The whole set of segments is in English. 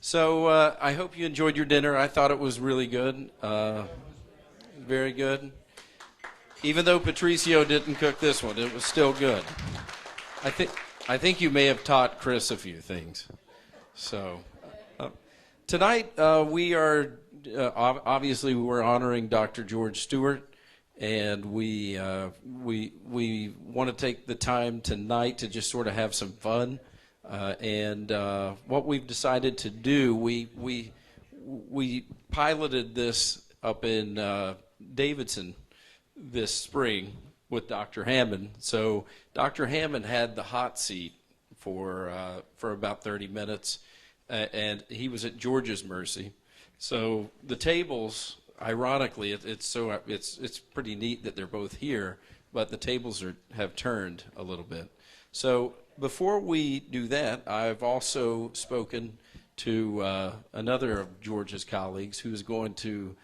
So I hope you enjoyed your dinner. I thought it was really good, very good. Even though Patricio didn't cook this one, it was still good. I think I think you may have taught Chris a few things. So uh, tonight we are obviously we're honoring Dr. George Stuart, and we want to take the time tonight to just sort of have some fun. And what we've decided to do, we piloted this up in Davidson this spring with Dr. Hammond. So Dr. Hammond had the hot seat for about 30 minutes, and he was at George's mercy. So the tables, ironically, it's pretty neat that they're both here, but the tables have turned a little bit. So before we do that, I've also spoken to another of George's colleagues who's going to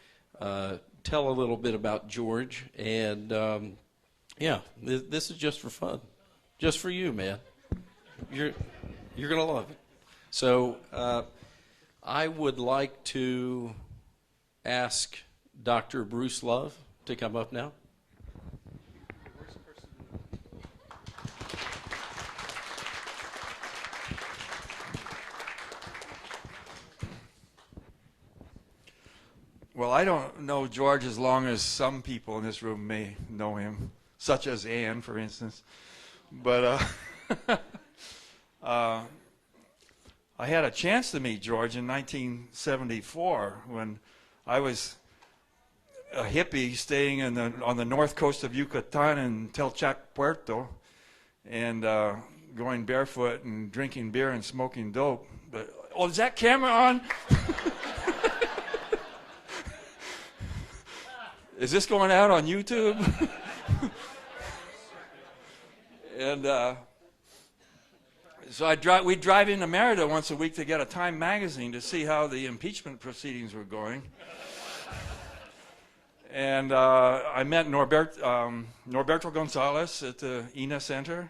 tell a little bit about George. And this is just for fun, just for you, man. You're gonna love it. So I would like to ask Dr. Bruce Love to come up now. Well, I don't know George as long as some people in this room may know him, such as Ann, for instance. But I had a chance to meet George in 1974 when I was a hippie staying on the north coast of Yucatan in Telchac Puerto, and going barefoot and drinking beer and smoking dope. But is that camera on? Is this going out on YouTube? And so we'd drive into Merida once a week to get a Time magazine to see how the impeachment proceedings were going. And I met Norberto Gonzalez at the INA Center,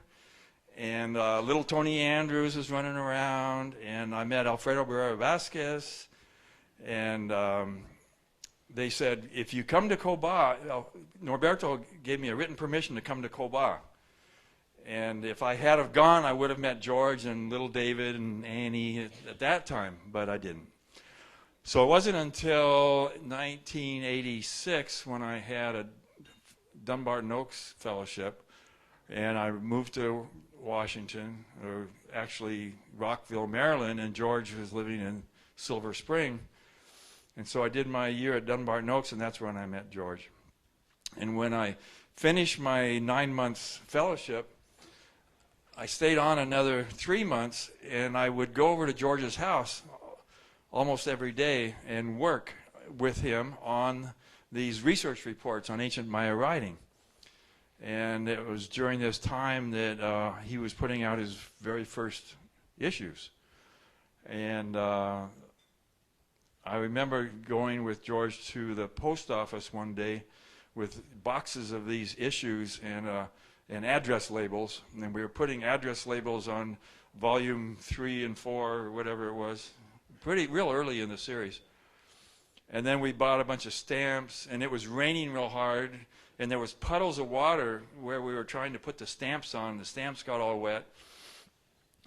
and little Tony Andrews was running around, and I met Alfredo Barrera Vasquez, and they said, if you come to Coba, Norberto gave me a written permission to come to Coba. And if I had have gone, I would have met George and little David and Annie at that time, but I didn't. So it wasn't until 1986 when I had a Dunbarton Oaks Fellowship, and I moved to Washington, or actually Rockville, Maryland, and George was living in Silver Spring. And so I did my year at Dunbarton Oaks, and that's when I met George. And when I finished my 9 months fellowship, I stayed on another 3 months, and I would go over to George's house almost every day and work with him on these research reports on ancient Maya writing. And it was during this time that he was putting out his very first issues. And I remember going with George to the post office one day with boxes of these issues and address labels, and we were putting address labels on volume 3 and 4 or whatever it was, real early in the series. And then we bought a bunch of stamps, and it was raining real hard, and there was puddles of water where we were trying to put the stamps on. The stamps got all wet,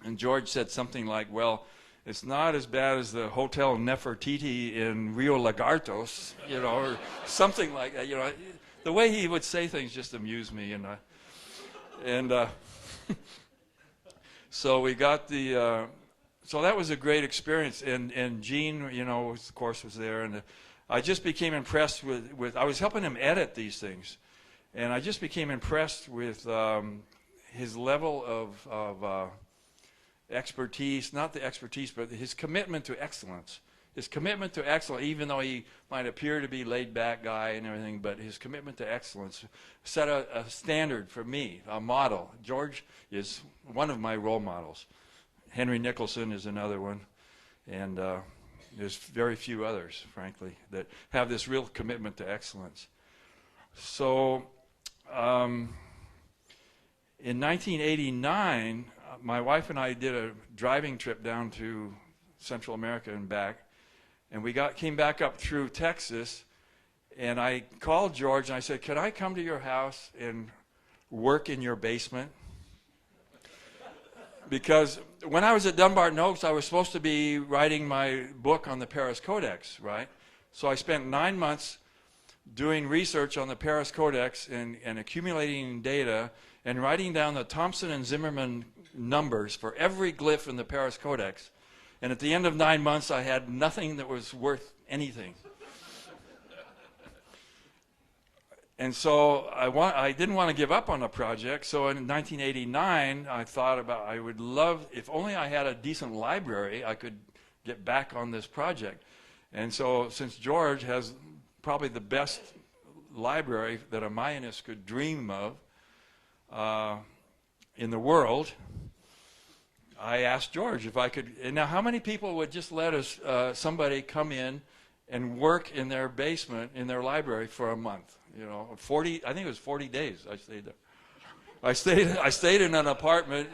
and George said something like, well, it's not as bad as the Hotel Nefertiti in Rio Lagartos, or something like that. The way he would say things just amused me, so we got the. So that was a great experience, and Gene, of course, was there, and I just became impressed with. I was helping him edit these things, and I just became impressed with his level of expertise, not the expertise, but his commitment to excellence. His commitment to excellence, even though he might appear to be a laid-back guy and everything, but his commitment to excellence set a standard for me, a model. George is one of my role models. Henry Nicholson is another one, and there's very few others, frankly, that have this real commitment to excellence. So in 1989, my wife and I did a driving trip down to Central America and back. And we came back up through Texas, and I called George and I said, "Could I come to your house and work in your basement?" Because when I was at Dumbarton Oaks, I was supposed to be writing my book on the Paris Codex, right? So I spent 9 months doing research on the Paris Codex and accumulating data and writing down the Thompson and Zimmerman numbers for every glyph in the Paris Codex. And at the end of 9 months, I had nothing that was worth anything. And so I didn't want to give up on the project. So in 1989, I thought about, I would love, if only I had a decent library, I could get back on this project. And so since George has probably the best library that a Mayanist could dream of in the world, I asked George if I could. And now, how many people would just let us somebody come in and work in their basement in their library for a month? You know, 40. I think it was 40 days. I stayed there. I stayed in an apartment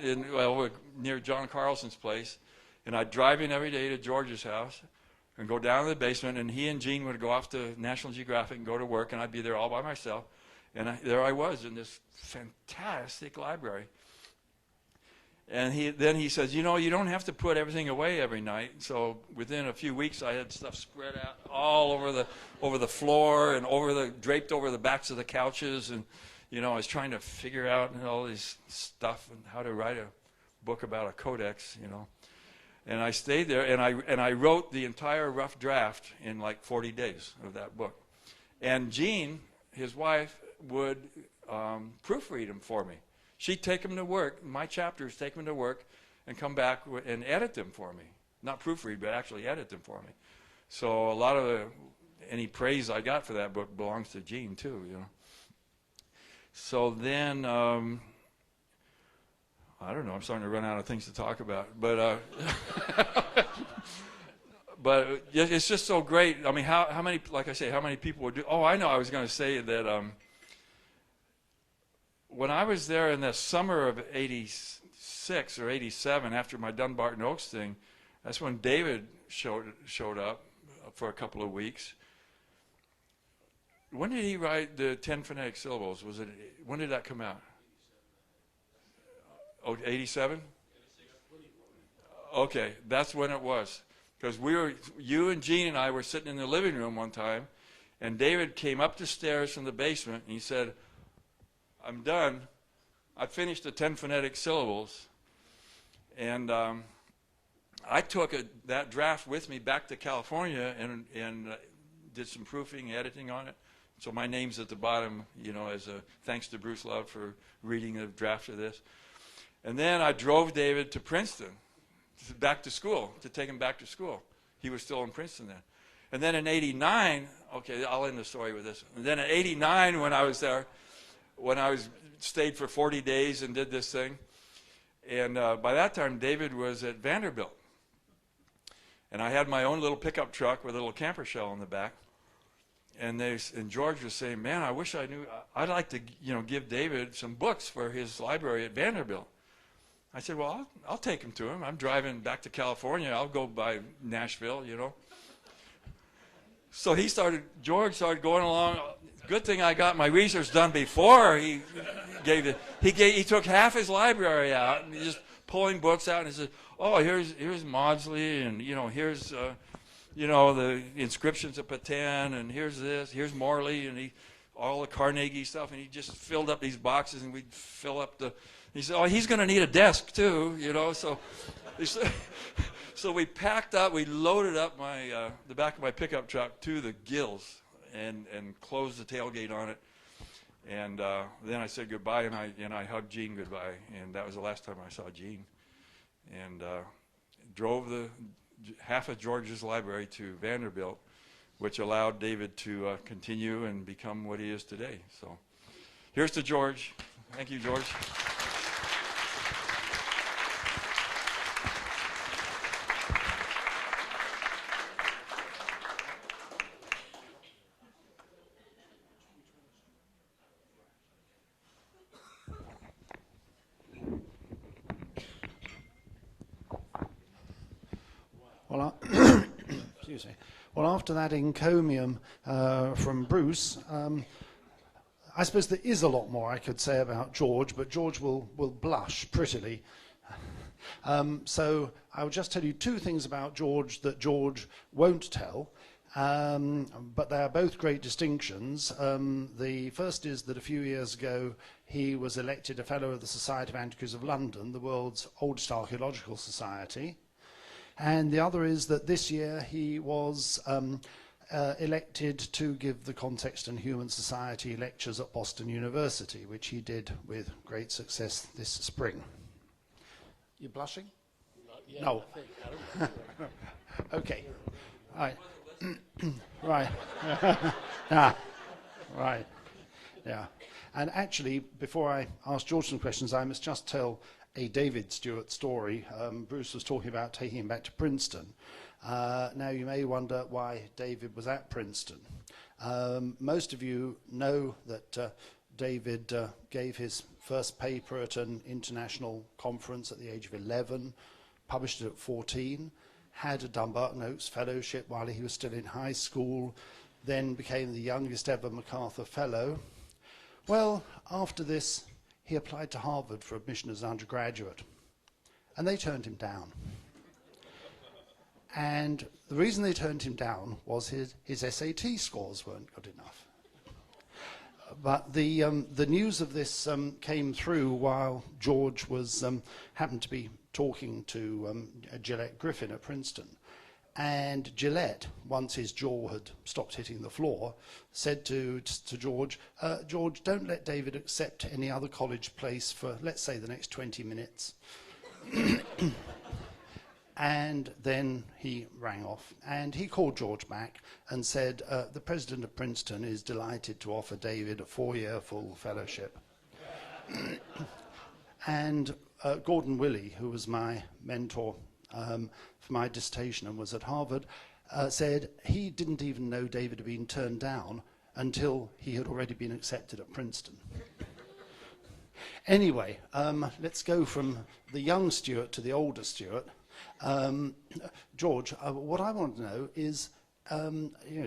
near John Carlson's place, and I'd drive in every day to George's house and go down to the basement, and he and Gene would go off to National Geographic and go to work, and I'd be there all by myself. And there I was in this fantastic library. And then he says, "You know, you don't have to put everything away every night." So within a few weeks, I had stuff spread out all over the floor and draped over the backs of the couches. And you know, I was trying to figure out all this stuff and how to write a book about a codex. You know, and I stayed there and I wrote the entire rough draft in like 40 days of that book. And Jean, his wife, would proofread them for me. She'd take them to work, my chapters, take them to work, and come back and edit them for me. Not proofread, but actually edit them for me. So a lot of any praise I got for that book belongs to Gene too, you know. So then, I don't know, I'm starting to run out of things to talk about. But but it's just so great. I mean, how many, like I say, how many people would do? Oh, I know, I was going to say that when I was there in the summer of 86 or 87, after my Dumbarton Oaks thing, that's when David showed up for a couple of weeks. When did he write the 10 phonetic syllables? When did that come out? Oh, 87? Okay, that's when it was. Because you and Gene and I were sitting in the living room one time, and David came up the stairs from the basement, and he said, "I'm done. I finished the 10 phonetic syllables." And I took that draft with me back to California and did some proofing, editing on it. So my name's at the bottom, you know, as a thanks to Bruce Love for reading the draft of this. And then I drove David to Princeton, back to school, to take him back to school. He was still in Princeton then. And then in 89, okay, I'll end the story with this. And then in 89, when I was there, stayed for 40 days and did this thing. And by that time, David was at Vanderbilt. And I had my own little pickup truck with a little camper shell in the back. And George was saying, "Man, I wish I knew. I'd like to, you know, give David some books for his library at Vanderbilt." I said, "Well, I'll take him to him. I'm driving back to California. I'll go by Nashville, you know." So George started going along. Good thing I got my research done before he took half his library out and he's just pulling books out, and he said, "Oh, here's Maudsley, and you know, here's you know, the inscriptions of Patan, and here's Morley, and all the Carnegie stuff," and he just filled up these boxes, and we'd fill up he said, "Oh, he's going to need a desk too, you know." So we packed up, we loaded up the back of my pickup truck to the gills and closed the tailgate on it. And then I said goodbye, and I hugged Gene goodbye, and that was the last time I saw Gene. And drove half of George's library to Vanderbilt, which allowed David to continue and become what he is today. So here's to George. Thank you, George. Well, Excuse me. Well, after that encomium from Bruce, I suppose there is a lot more I could say about George, but George will blush prettily. So I'll just tell you two things about George that George won't tell, but they are both great distinctions. The first is that a few years ago he was elected a Fellow of the Society of Antiquaries of London, the world's oldest archaeological society. And the other is that this year he was elected to give the Context and Human Society lectures at Boston University, which he did with great success this spring. You blushing? Not yet, No. I think. I don't know. Okay. Right. Right. Ah. Right. Yeah. And actually, before I ask George some questions, I must just tell a David Stuart story. Bruce was talking about taking him back to Princeton. Now, you may wonder why David was at Princeton. Most of you know that David gave his first paper at an international conference at the age of 11, published it at 14, had a Dumbarton Oaks Fellowship while he was still in high school, then became the youngest ever MacArthur Fellow. Well, after this, he applied to Harvard for admission as an undergraduate, and they turned him down. And the reason they turned him down was his SAT scores weren't good enough. But the news of this came through while George was happened to be talking to Gillette Griffin at Princeton. And Gillette, once his jaw had stopped hitting the floor, said to George, George, don't let David accept any other college place for, let's say, the next 20 minutes. And then he rang off, and he called George back and said, the president of Princeton is delighted to offer David a 4-year full fellowship. And Gordon Willey, who was my mentor for my dissertation and was at Harvard, said he didn't even know David had been turned down until he had already been accepted at Princeton. Anyway, let's go from the young Stuart to the older Stuart. George, what I want to know is,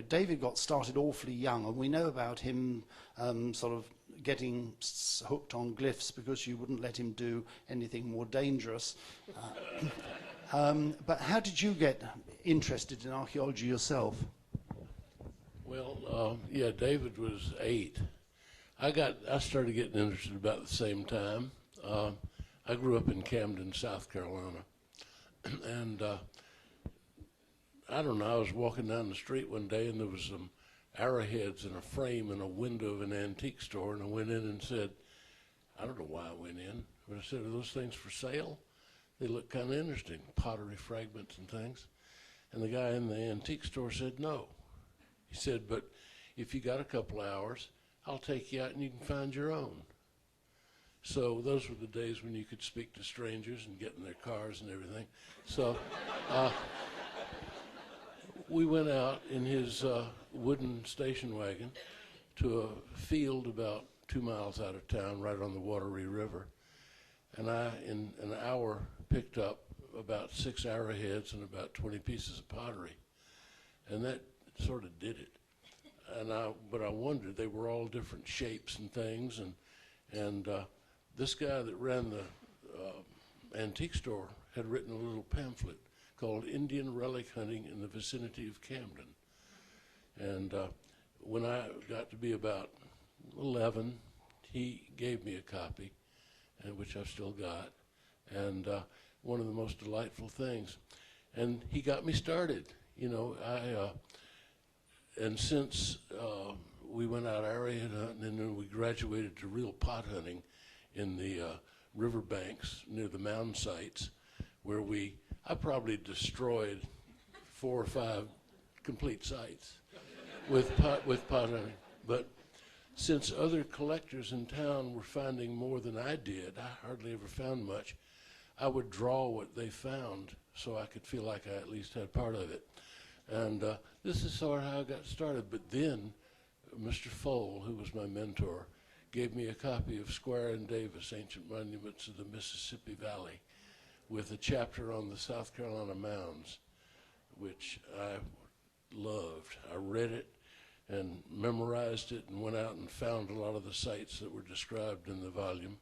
David got started awfully young, and we know about him sort of getting hooked on glyphs because you wouldn't let him do anything more dangerous. But how did you get interested in archaeology yourself? Well, David was 8. I started getting interested about the same time. I grew up in Camden, South Carolina. And I don't know, I was walking down the street one day and there was some arrowheads in a frame in a window of an antique store, and I went in and said, I don't know why I went in, but I said, are those things for sale? They look kind of interesting, pottery fragments and things. And the guy in the antique store said no. He said, but if you got a couple of hours, I'll take you out and you can find your own. So those were the days when you could speak to strangers and get in their cars and everything. So we went out in his wooden station wagon to a field about 2 miles out of town, right on the Wateree River. And I, in an hour, picked up about 6 arrowheads and about 20 pieces of pottery. And that sort of did it. But I wondered, they were all different shapes and things, and this guy that ran the antique store had written a little pamphlet called Indian Relic Hunting in the Vicinity of Camden. And when I got to be about 11, he gave me a copy, which I've still got, and one of the most delightful things. And he got me started. And since we went out arrowhead hunting, and then we graduated to real pot hunting in the riverbanks near the mound sites, where I probably destroyed 4 or 5 complete sites with pot hunting. But since other collectors in town were finding more than I did, I hardly ever found much, I would draw what they found so I could feel like I at least had part of it. And this is sort of how I got started. But then Mr. Fole, who was my mentor, gave me a copy of Squire and Davis, Ancient Monuments of the Mississippi Valley, with a chapter on the South Carolina mounds, which I loved. I read it and memorized it and went out and found a lot of the sites that were described in the volume.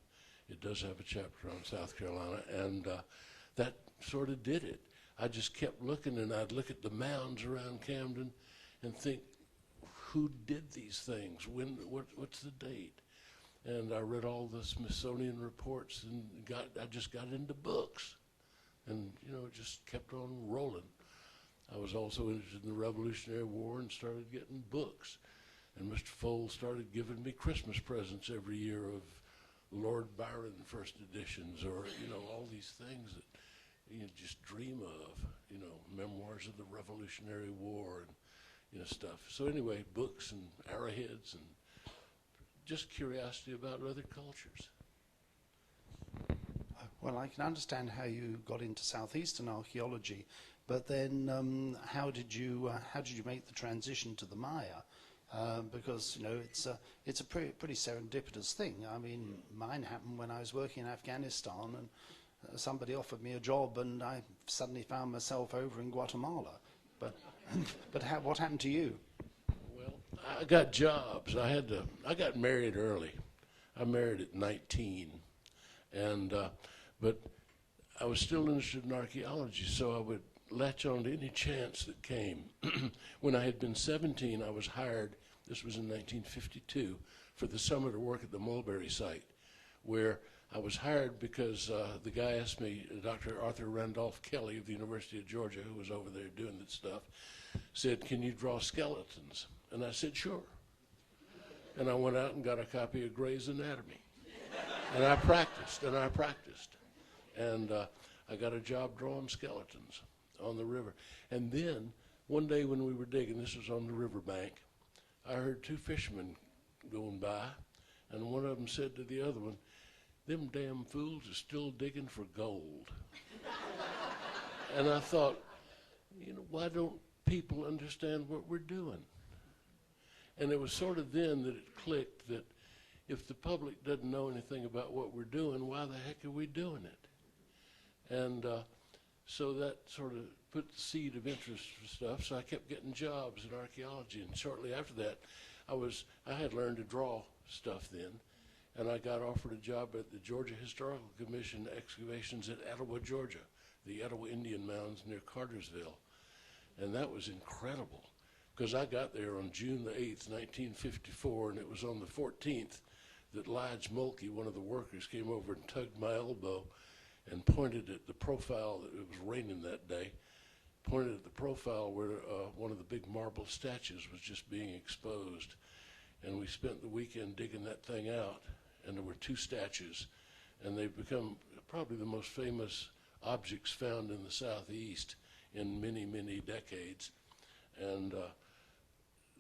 It does have a chapter on South Carolina, and that sort of did it. I just kept looking, and I'd look at the mounds around Camden and think, who did these things? What's the date? And I read all the Smithsonian reports, and I just got into books, and it just kept on rolling. I was also interested in the Revolutionary War and started getting books. And Mr. Foles started giving me Christmas presents every year of Lord Byron first editions, or all these things that you just dream of, memoirs of the Revolutionary War and stuff. So anyway, books and arrowheads and just curiosity about other cultures. Well, I can understand how you got into southeastern archaeology, but then how did you make the transition to the Maya? Because it's a pretty serendipitous thing. I mean, mine happened when I was working in Afghanistan, and somebody offered me a job, and I suddenly found myself over in Guatemala. But what happened to you? Well, I got jobs. I got married early. I married at 19, and but I was still interested in archaeology, so I would latch on to any chance that came. When I had been 17, I was hired, this was in 1952, for the summer to work at the Mulberry site, where I was hired because the guy asked me, Dr. Arthur Randolph Kelly of the University of Georgia, who was over there doing that stuff, said, "Can you draw skeletons?" And I said, "Sure." And I went out and got a copy of Gray's Anatomy. And I practiced, and I practiced. And I got a job drawing skeletons on the river. And then, one day when we were digging, this was on the riverbank, I heard two fishermen going by, and one of them said to the other one, "Them damn fools are still digging for gold." And I thought, why don't people understand what we're doing? And it was sort of then that it clicked that if the public doesn't know anything about what we're doing, why the heck are we doing it? And so that sort of put the seed of interest for stuff. So I kept getting jobs in archaeology. And shortly after that, I had learned to draw stuff then. And I got offered a job at the Georgia Historical Commission excavations at Etowah, Georgia, the Etowah Indian Mounds near Cartersville. And that was incredible, because I got there on June the 8th, 1954, and it was on the 14th that Lige Mulkey, one of the workers, came over and tugged my elbow and pointed at the profile. It was raining that day, pointed at the profile where one of the big marble statues was just being exposed. And we spent the weekend digging that thing out, and there were two statues, and they've become probably the most famous objects found in the Southeast in many, many decades. And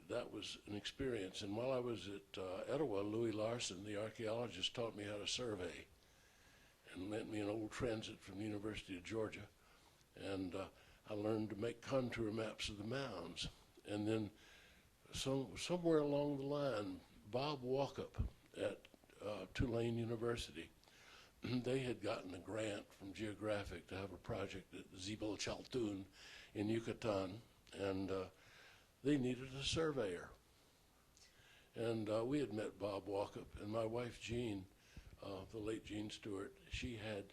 that was an experience. And while I was at Etowah, Louis Larson, the archaeologist, taught me how to survey and lent me an old transit from the University of Georgia. And I learned to make contour maps of the mounds. And then somewhere along the line, Bob Walkup at Tulane University, they had gotten a grant from Geographic to have a project at Zibel Chaltun in Yucatan, and they needed a surveyor. And we had met Bob Walkup, and my wife Jean, the late George Stuart, she had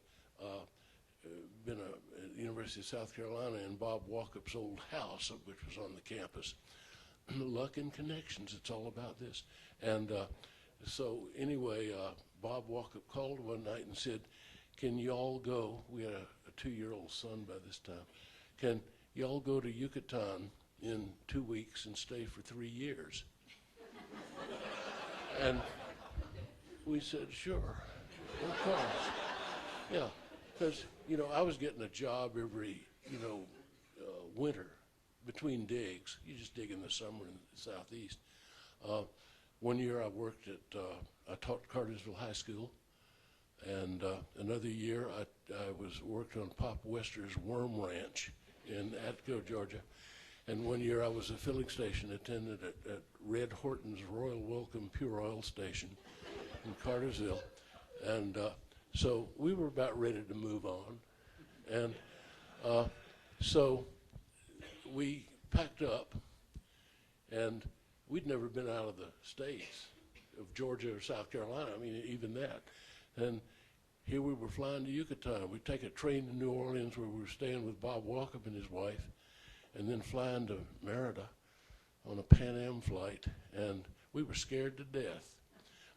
been at the University of South Carolina in Bob Walkup's old house, which was on the campus. Luck and connections, it's all about this. And so anyway, Bob Walkup called one night and said, "Can y'all go?" We had a 2-year-old son by this time. "Can y'all go to Yucatan in 2 weeks and stay for 3 years?" And we said, "Sure, of course." Yeah, because, I was getting a job every, winter between digs. You just dig in the summer in the Southeast. One year I worked at, I taught Cartersville High School, and another year I worked on Pop Wester's Worm Ranch in Atco, Georgia. And one year I was a filling station attendant at Red Horton's Royal Welcome Pure Oil Station in Cartersville. And so we were about ready to move on. And so we packed up And we'd never been out of the states of Georgia or South Carolina. I mean, even that. And here we were flying to Yucatan. We'd take a train to New Orleans where we were staying with Bob Walkup and his wife, and then flying to Merida on a Pan Am flight, and we were scared to death.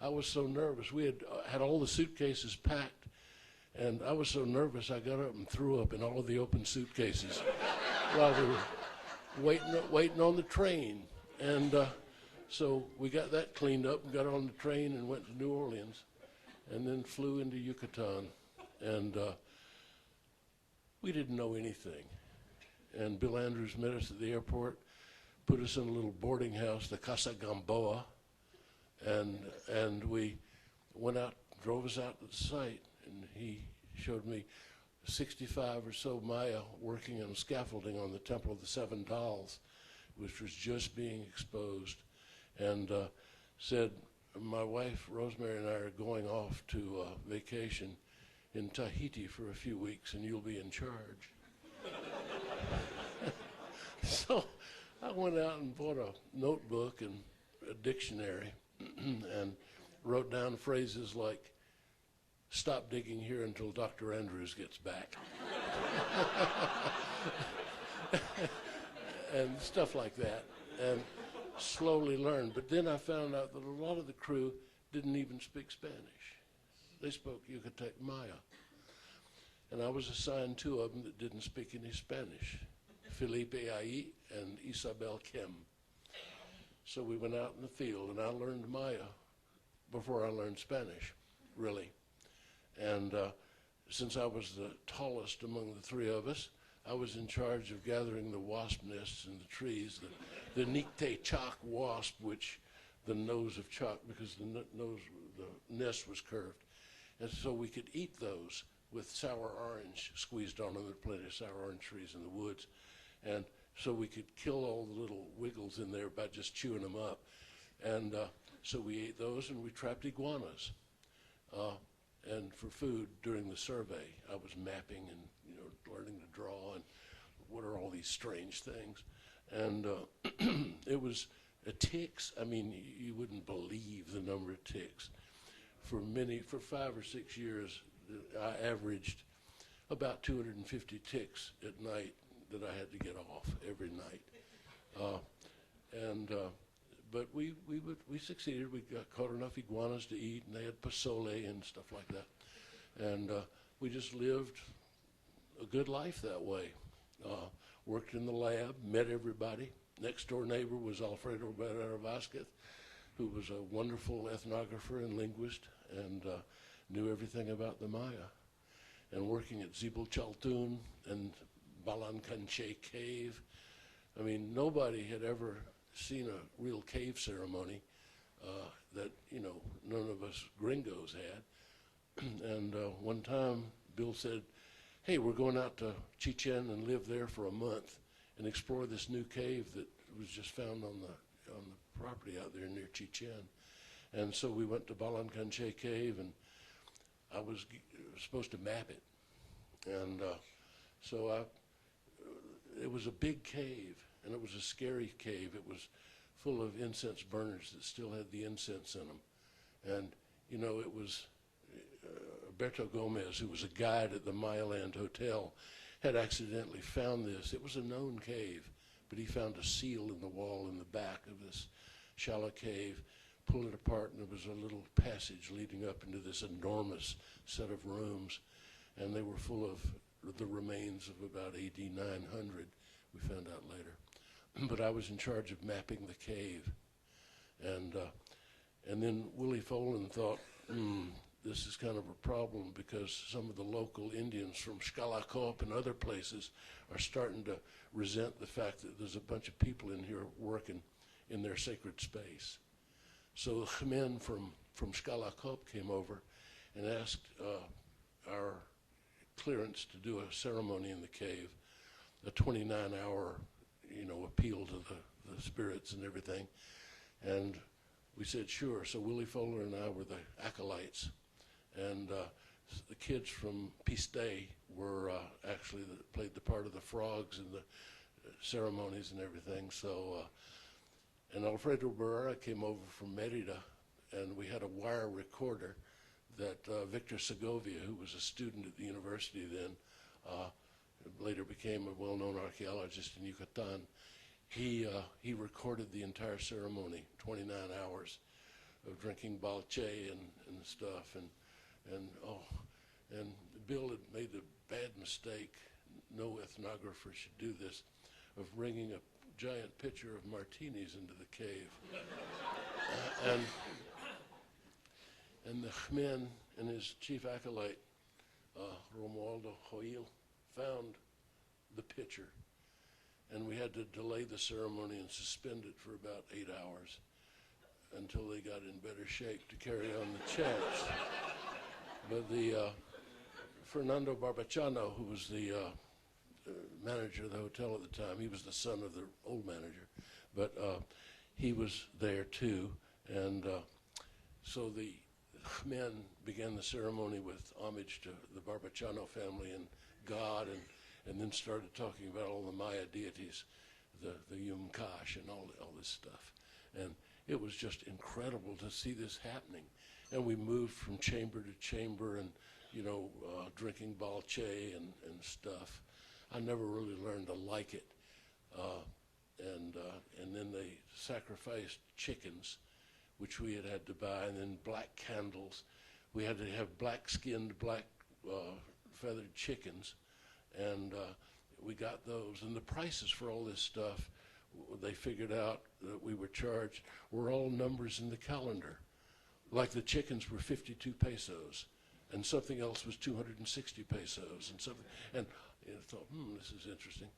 I was so nervous. We had all the suitcases packed, and I was so nervous I got up and threw up in all of the open suitcases while we were waiting on the train. And so we got that cleaned up and got on the train and went to New Orleans, and then flew into Yucatan. And we didn't know anything. And Bill Andrews met us at the airport, put us in a little boarding house, the Casa Gamboa, and we went out, drove us out to the site, and he showed me 65 or so Maya working on scaffolding on the Temple of the Seven Dolls, which was just being exposed, and said, my wife, Rosemary, and I are going off to vacation in Tahiti for a few weeks, and you'll be in charge. So I went out and bought a notebook and a dictionary and wrote down phrases like, stop digging here until Dr. Andrews gets back. And stuff like that, and slowly learned. But then I found out that a lot of the crew didn't even speak Spanish. They spoke Yucatec Maya. And I was assigned two of them that didn't speak any Spanish, Felipe Ai and Isabel Kim. So we went out in the field, and I learned Maya before I learned Spanish, really. And since I was the tallest among the three of us, I was in charge of gathering the wasp nests in the trees, the Nicte chalk wasp, which the nose of chalk, because the nest was curved. And so we could eat those with sour orange squeezed on them. There were plenty of sour orange trees in the woods. And so we could kill all the little wiggles in there by just chewing them up. And so we ate those, and we trapped iguanas. And for food during the survey, I was mapping and learning to draw and what are all these strange things. And it was ticks. I mean, you wouldn't believe the number of ticks. For 5 or 6 years, I averaged about 250 ticks at night that I had to get off every night. But we succeeded. We caught enough iguanas to eat, and they had pozole and stuff like that. And we just lived a good life that way. Worked in the lab, met everybody. Next door neighbor was Alfredo Barrera Vasquez, who was a wonderful ethnographer and linguist, and knew everything about the Maya. And working at Zibel Chaltun and Balancanche Cave. I mean, nobody had ever seen a real cave ceremony that, none of us gringos had. And one time, Bill said, hey, we're going out to Chichen and live there for a month and explore this new cave that was just found on the property out there near Chichen. And so we went to Balancanche Cave, and I was supposed to map it. And so it was a big cave, and it was a scary cave. It was full of incense burners that still had the incense in them. And, it was Alberto Gomez, who was a guide at the Mayaland Hotel, had accidentally found this. It was a known cave, but he found a seal in the wall in the back of this shallow cave, pulled it apart, and there was a little passage leading up into this enormous set of rooms, and they were full of the remains of about AD 900, we found out later. But I was in charge of mapping the cave. And then Willie Folan thought, this is kind of a problem because some of the local Indians from Xcalacop and other places are starting to resent the fact that there's a bunch of people in here working in their sacred space. So the men from Xcalacop came over and asked our clearance to do a ceremony in the cave, a 29-hour, appeal to the spirits and everything. And we said, sure. So Willie Fowler and I were the acolytes. And the kids from Piste were actually played the part of the frogs in the ceremonies and everything. So And Alfredo Barrera came over from Merida, and we had a wire recorder that Victor Segovia, who was a student at the university then, later became a well-known archaeologist in Yucatan. He recorded the entire ceremony, 29 hours of drinking balche and stuff, and Bill had made the bad mistake, no ethnographer should do this, of bringing a giant pitcher of martinis into the cave. And the Khmen and his chief acolyte, Romualdo Joil, found the pitcher, and we had to delay the ceremony and suspend it for about 8 hours until they got in better shape to carry on the chants. But the Fernando Barbachano, who was the manager of the hotel at the time, he was the son of the old manager, but he was there too, and so the men began the ceremony with homage to the Barbachano family and God, and then started talking about all the Maya deities, the Yumkash and all this stuff. And it was just incredible to see this happening. And we moved from chamber to chamber and, drinking balche and stuff. I never really learned to like it. And then they sacrificed chickens, which we had to buy, and then black candles. We had to have black-skinned, black feathered chickens, and we got those. And the prices for all this stuff, they figured out that we were charged, were all numbers in the calendar. Like the chickens were 52 pesos, and something else was 260 pesos, and something. And I thought, this is interesting.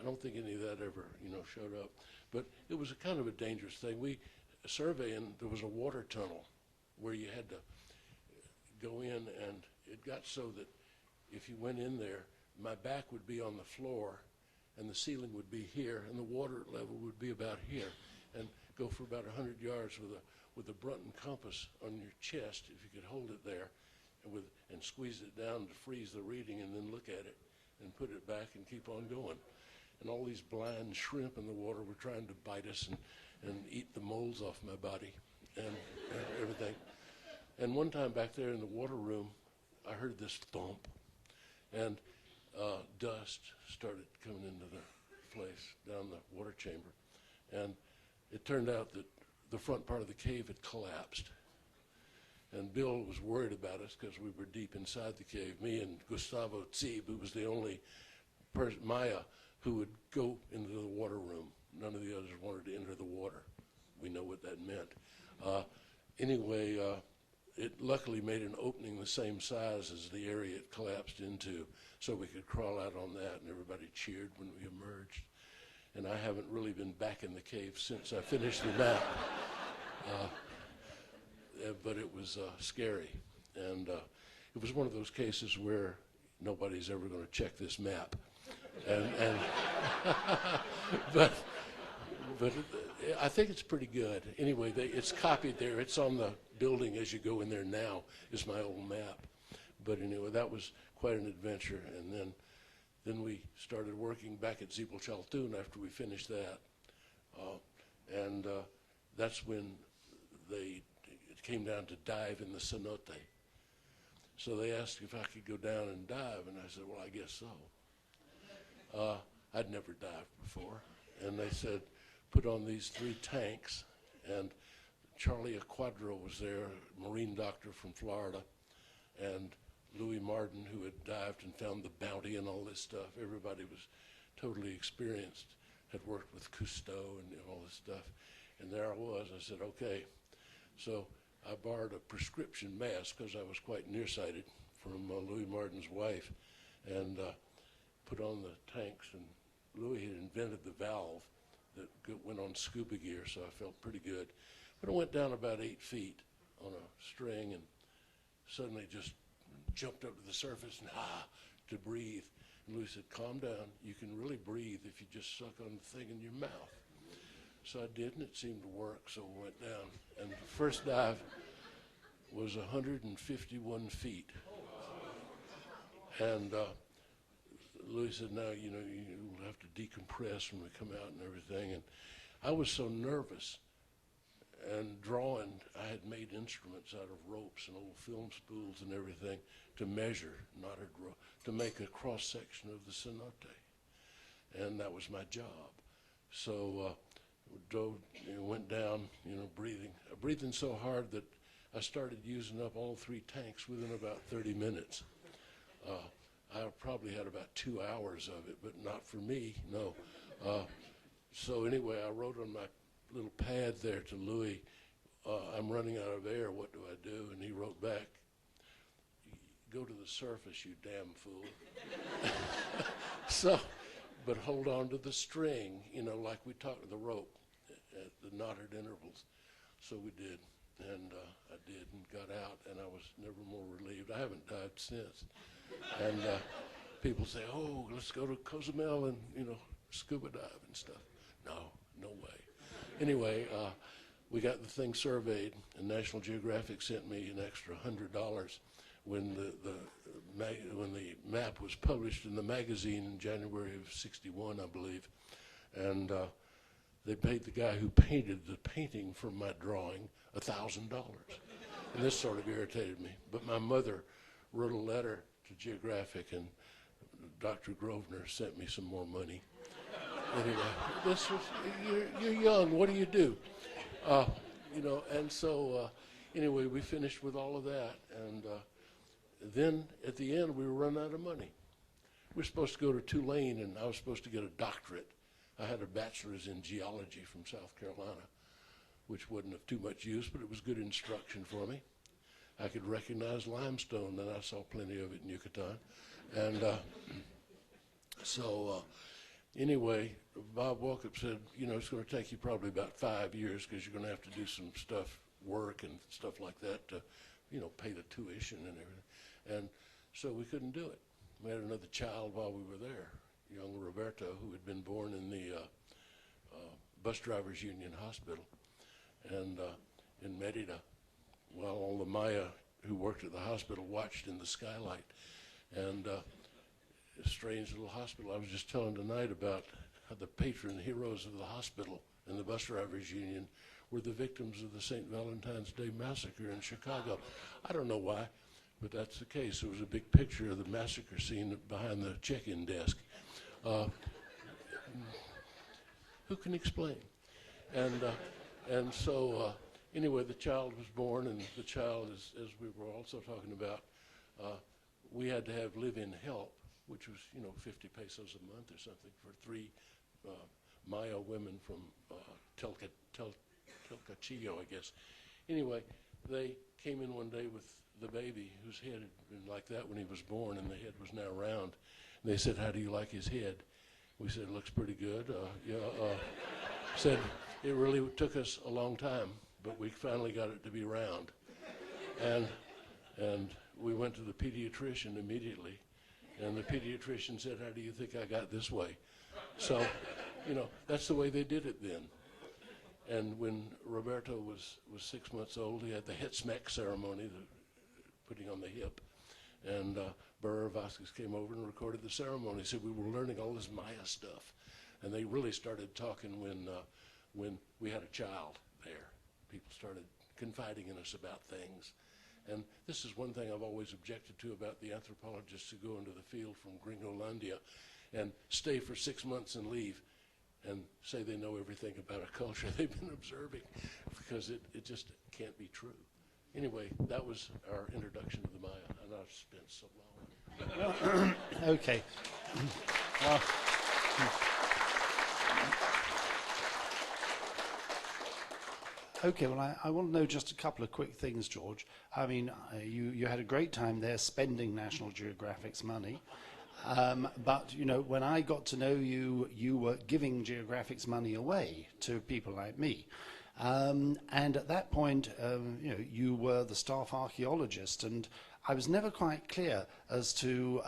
I don't think any of that ever, showed up. But it was a kind of a dangerous thing. We surveying, there was a water tunnel where you had to go in, and it got so that if you went in there, my back would be on the floor, and the ceiling would be here, and the water level would be about here, and go for about 100 yards with a Brunton compass on your chest, if you could hold it there, and squeeze it down to freeze the reading, and then look at it, and put it back, and keep on going. And all these blind shrimp in the water were trying to bite us and eat the moles off my body and everything. And one time back there in the water room, I heard this thump, and dust started coming into the place down the water chamber. And it turned out that the front part of the cave had collapsed. And Bill was worried about us because we were deep inside the cave. Me and Gustavo Tzib, who was the only Maya who would go into the water room. None of the others wanted to enter the water. We know what that meant. Anyway, it luckily made an opening the same size as the area it collapsed into, so we could crawl out on that, and everybody cheered when we emerged. And I haven't really been back in the cave since I finished the map. But it was scary. And it was one of those cases where nobody's ever going to check this map. And but I think it's pretty good. Anyway, it's copied there. It's on the building as you go in there now, is my old map. But anyway, that was quite an adventure. And then we started working back at Zibel Chaltun after we finished that. And that's when it came down to dive in the cenote. So they asked if I could go down and dive, and I said, well, I guess so. I'd never dived before. And they said, put on these 3 tanks, and Charlie Aquadro was there, a marine doctor from Florida, and Louis Martin, who had dived and found the bounty and all this stuff. Everybody was totally experienced, had worked with Cousteau and all this stuff. And there I was. I said, okay. So I borrowed a prescription mask because I was quite nearsighted from Louis Martin's wife, and put on the tanks. And Louis had invented the valve that went on scuba gear, so I felt pretty good. But I went down about 8 feet on a string and suddenly just jumped up to the surface and to breathe. And Louis said, calm down. You can really breathe if you just suck on the thing in your mouth. So I did, and it seemed to work, so we went down. And the first dive was 151 feet. And Louis said, now, you'll have to decompress when we come out and everything. And I was so nervous. And drawing, I had made instruments out of ropes and old film spools and everything to measure knotted rope, to make a cross section of the cenote. And that was my job. So drove, went down, breathing so hard that I started using up all 3 tanks within about 30 minutes. I probably had about 2 hours of it, but not for me, no. So anyway, I wrote on my little pad there to Louis, I'm running out of air, what do I do? And he wrote back, go to the surface, you damn fool. So, but hold on to the string, like we talked, the rope at the knotted intervals. So we did, and I did and got out, and I was never more relieved. I haven't died since. And people say, oh, let's go to Cozumel and, scuba dive and stuff. No way. Anyway, we got the thing surveyed, and National Geographic sent me an extra $100 when the map was published in the magazine in January of '61, I believe, and they paid the guy who painted the painting from my drawing $1,000, and this sort of irritated me. But my mother wrote a letter to Geographic, and Dr. Grosvenor sent me some more money. Anyway, you're young. What do you do? And so anyway, we finished with all of that, and then at the end we were running out of money. We were supposed to go to Tulane, and I was supposed to get a doctorate. I had a bachelor's in geology from South Carolina, which wasn't of too much use, but it was good instruction for me. I could recognize limestone, and I saw plenty of it in Yucatan, and anyway, Bob Walkup said, it's going to take you probably about 5 years because you're going to have to do some work and stuff like that to, pay the tuition and everything. And so we couldn't do it. We had another child while we were there, young Roberto, who had been born in the Bus Drivers Union Hospital and in Merida, while all the Maya who worked at the hospital watched in the skylight. And a strange little hospital. I was just telling tonight about how the patron heroes of the hospital and the Bus Drivers Union were the victims of the St. Valentine's Day Massacre in Chicago. I don't know why, but that's the case. There was a big picture of the massacre scene behind the check-in desk. Who can explain? And so anyway, the child was born, and the child, as we were also talking about, we had to have live-in help, which was, 50 pesos a month or something for 3 Maya women from Telcachillo, I guess. Anyway, they came in one day with the baby whose head had been like that when he was born, and the head was now round. And they said, how do you like his head? We said, it looks pretty good. Said, it really took us a long time, but we finally got it to be round. And we went to the pediatrician immediately, and the pediatrician said, how do you think I got this way? So, that's the way they did it then. And when Roberto was 6 months old, he had the het smack ceremony, the putting on the hip. And Burr Vasquez came over and recorded the ceremony. He said, we were learning all this Maya stuff. And they really started talking when we had a child there. People started confiding in us about things. And this is one thing I've always objected to about the anthropologists who go into the field from Gringolandia and stay for 6 months and leave and say they know everything about a culture they've been observing, because it just can't be true. Anyway, that was our introduction to the Maya, and I've spent so long. Okay. Okay, well, I want to know just a couple of quick things, George. I mean, you had a great time there spending National Geographic's money. But, when I got to know you, you were giving Geographic's money away to people like me. And at that point, you were the staff archaeologist, and I was never quite clear as to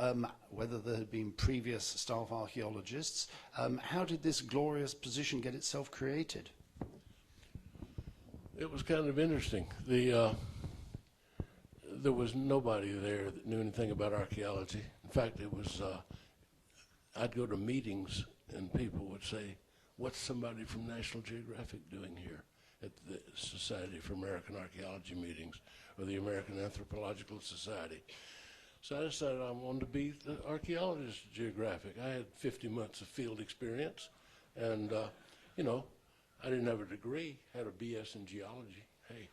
whether there had been previous staff archaeologists. How did this glorious position get itself created? It was kind of interesting. There was nobody there that knew anything about archaeology. In fact, it was, I'd go to meetings and people would say, what's somebody from National Geographic doing here at the Society for American Archaeology meetings or the American Anthropological Society? So I decided I wanted to be the archaeologist at Geographic. I had 50 months of field experience, and, you know, I didn't have a degree, had a BS in geology, hey.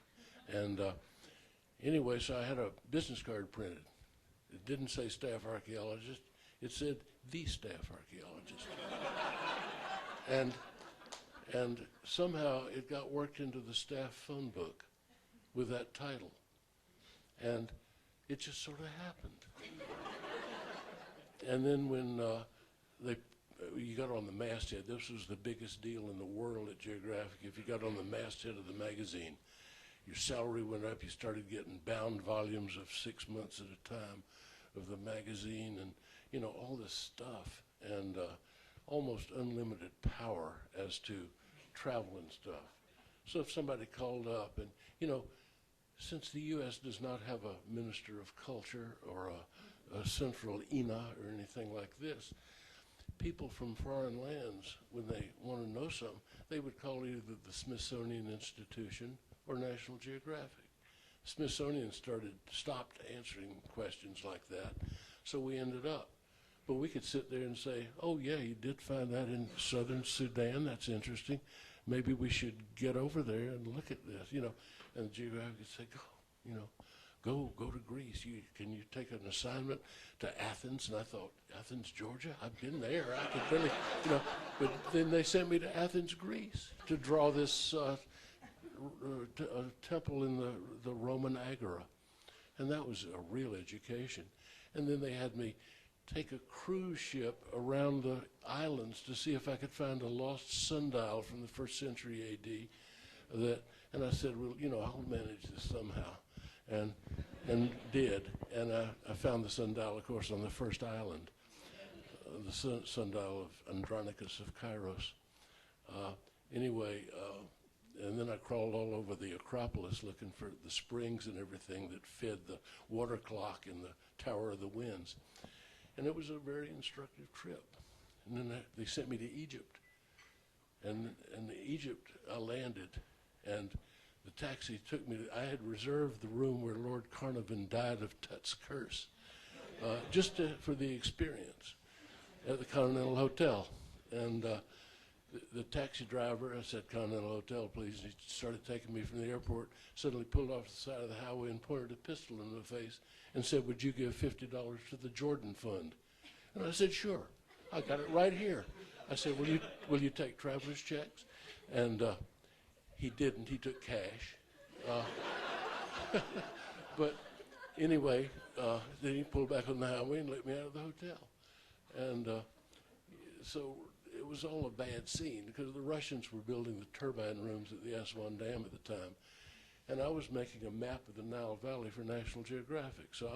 And anyway, so I had a business card printed. It didn't say staff archaeologist, it said the staff archaeologist. And somehow it got worked into the staff phone book with that title. And it just sort of happened. And then when you got on the masthead, this was the biggest deal in the world at Geographic. If you got on the masthead of the magazine, your salary went up, you started getting bound volumes of 6 months at a time of the magazine, and you know, all this stuff, and almost unlimited power as to travel and stuff. So if somebody called up, and you know, since the U.S. does not have a minister of culture or a central INA or anything like this, people from foreign lands, when they want to know something, they would call either the Smithsonian Institution or National Geographic. Smithsonian stopped answering questions like that, so we ended up. But we could sit there and say, oh yeah, you did find that in southern Sudan, that's interesting. Maybe we should get over there and look at this, you know. And the Geographic would say, go, you know, go to Greece. Can you take an assignment to Athens? And I thought, Athens, Georgia? I've been there. I could really, you know. But then they sent me to Athens, Greece, to draw this temple in the Roman Agora. And that was a real education. And then they had me take a cruise ship around the islands to see if I could find a lost sundial from the 1st century A.D. And I said, well, you know, I'll manage this somehow. And did. And I found the sundial, of course, on the first island, the sundial of Andronicus of Kairos. Anyway, and then I crawled all over the Acropolis looking for the springs and everything that fed the water clock in the Tower of the Winds. And it was a very instructive trip. And then they sent me to Egypt. And in Egypt, I landed, and the taxi took me I had reserved the room where Lord Carnarvon died of Tut's curse, for the experience at the Continental Hotel. And the taxi driver, I said, Continental Hotel, please. And he started taking me from the airport, suddenly pulled off the side of the highway and pointed a pistol in my face and said, would you give $50 to the Jordan Fund? And I said, sure. I got it right here. I said, will you take traveler's checks? And he didn't. He took cash. But anyway, then he pulled back on the highway and let me out of the hotel. And so it was all a bad scene because the Russians were building the turbine rooms at the Aswan Dam at the time. And I was making a map of the Nile Valley for National Geographic. So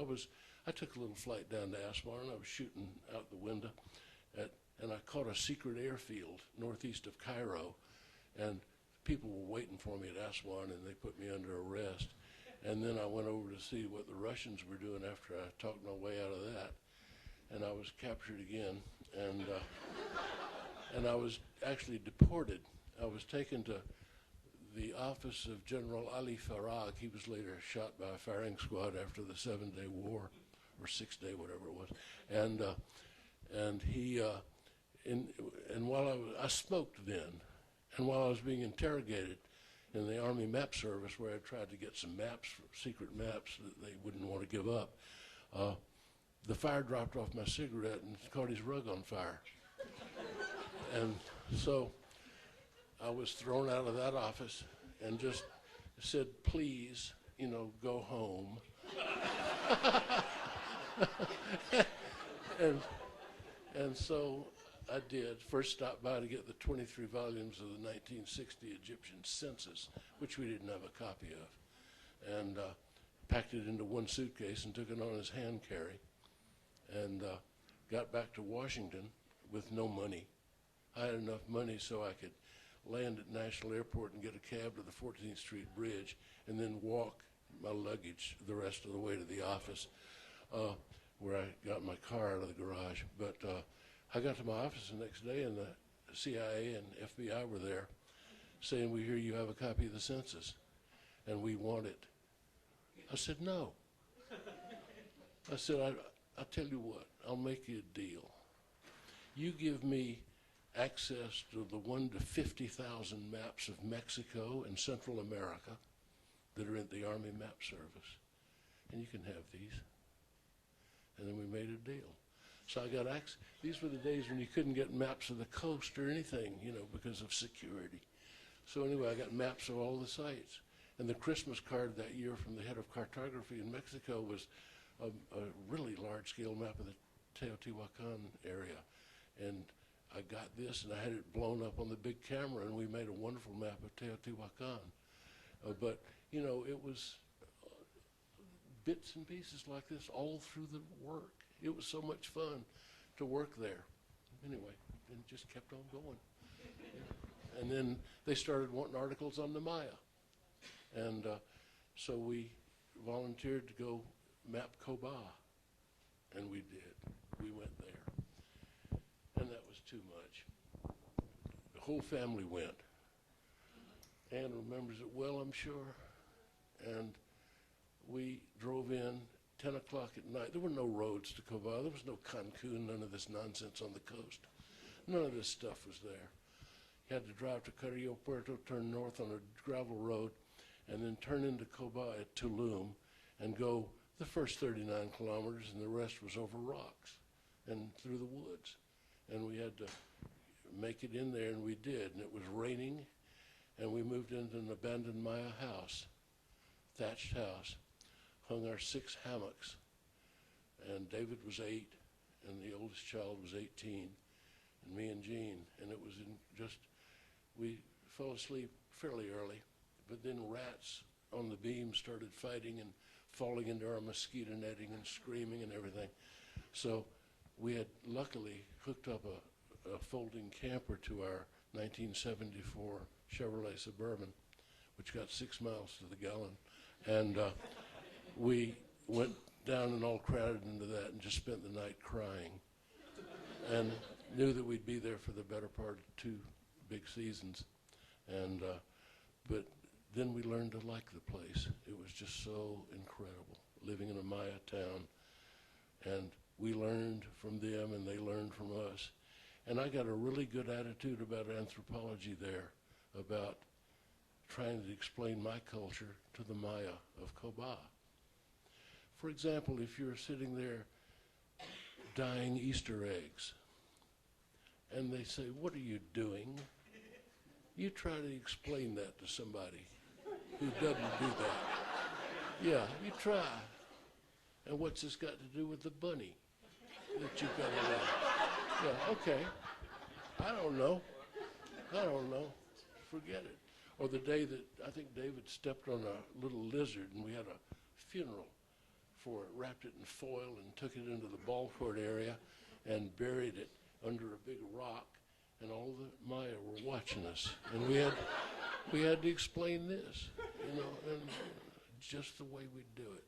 I took a little flight down to Aswan, and I was shooting out the window, and I caught a secret airfield northeast of Cairo, and people were waiting for me at Aswan, and they put me under arrest. And then I went over to see what the Russians were doing after I talked my way out of that, and I was captured again, and I was actually deported. I was taken to the office of General Ali Farag. He was later shot by a firing squad after the 7-Day War, or 6-Day, whatever it was. And he, and while I smoked then, and while I was being interrogated in the Army Map Service, where I tried to get some maps, secret maps that they wouldn't want to give up, the fire dropped off my cigarette and caught his rug on fire. And so I was thrown out of that office and just said, please, you know, go home. and so I did. First stopped by to get the 23 volumes of the 1960 Egyptian census, which we didn't have a copy of, and packed it into one suitcase and took it on as hand carry, and got back to Washington with no money. I had enough money so I could land at National Airport and get a cab to the 14th Street Bridge and then walk my luggage the rest of the way to the office, where I got my car out of the garage. But I got to my office the next day, and the CIA and FBI were there, saying, "We hear you have a copy of the census, and we want it." I said, "No." I said, I'll tell you what, I'll make you a deal. You give me access to the 1 to 50,000 maps of Mexico and Central America that are in the Army Map Service, and you can have these. And then we made a deal. So I got access. These were the days when you couldn't get maps of the coast or anything, because of security. So anyway, I got maps of all the sites. And the Christmas card that year from the head of cartography in Mexico was a really large-scale map of the Teotihuacan area. And I got this, and I had it blown up on the big camera, and we made a wonderful map of Teotihuacan. But, it was bits and pieces like this all through the work. It was so much fun to work there. Anyway, and it just kept on going. And then they started wanting articles on the Maya. And so we volunteered to go map Coba, and we did. We went there. And that was too much. The whole family went. Anne remembers it well, I'm sure. And we drove in 10 o'clock at night. There were no roads to Coba. There was no Cancun, none of this nonsense on the coast. None of this stuff was there. You had to drive to Carrillo Puerto, turn north on a gravel road, and then turn into Coba at Tulum and go the first 39 kilometers, and the rest was over rocks and through the woods. And we had to make it in there, and we did. And it was raining, and we moved into an abandoned Maya house, thatched house, hung our 6 hammocks, and David was 8, and the oldest child was 18, and me and Jean, and it was we fell asleep fairly early, but then rats on the beam started fighting and falling into our mosquito netting and screaming and everything. So we had luckily hooked up a folding camper to our 1974 Chevrolet Suburban, which got 6 miles to the gallon. And we went down and all crowded into that and just spent the night crying, and knew that we'd be there for the better part of 2 big seasons. And but then we learned to like the place. It was just so incredible, living in a Maya town. And we learned from them, and they learned from us. And I got a really good attitude about anthropology there, about trying to explain my culture to the Maya of Coba. For example, if you're sitting there dyeing Easter eggs, and they say, "What are you doing?" You try to explain that to somebody who doesn't do that. Yeah, you try. And what's this got to do with the bunny that you've got around? Yeah, okay. I don't know. Forget it. Or the day that I think David stepped on a little lizard, and we had a funeral for it, wrapped it in foil and took it into the ball court area and buried it under a big rock, and all the Maya were watching us. And we had to explain this, and just the way we do it.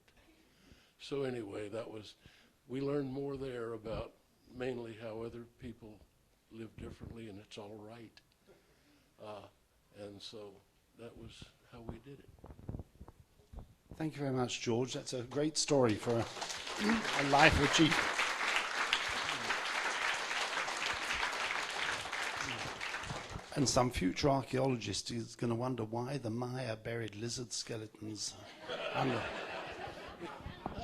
So anyway, we learned more there about mainly how other people live differently, and it's all right. And so that was how we did it. Thank you very much, George. That's a great story for a life of achievement. And some future archaeologist is going to wonder why the Maya buried lizard skeletons under.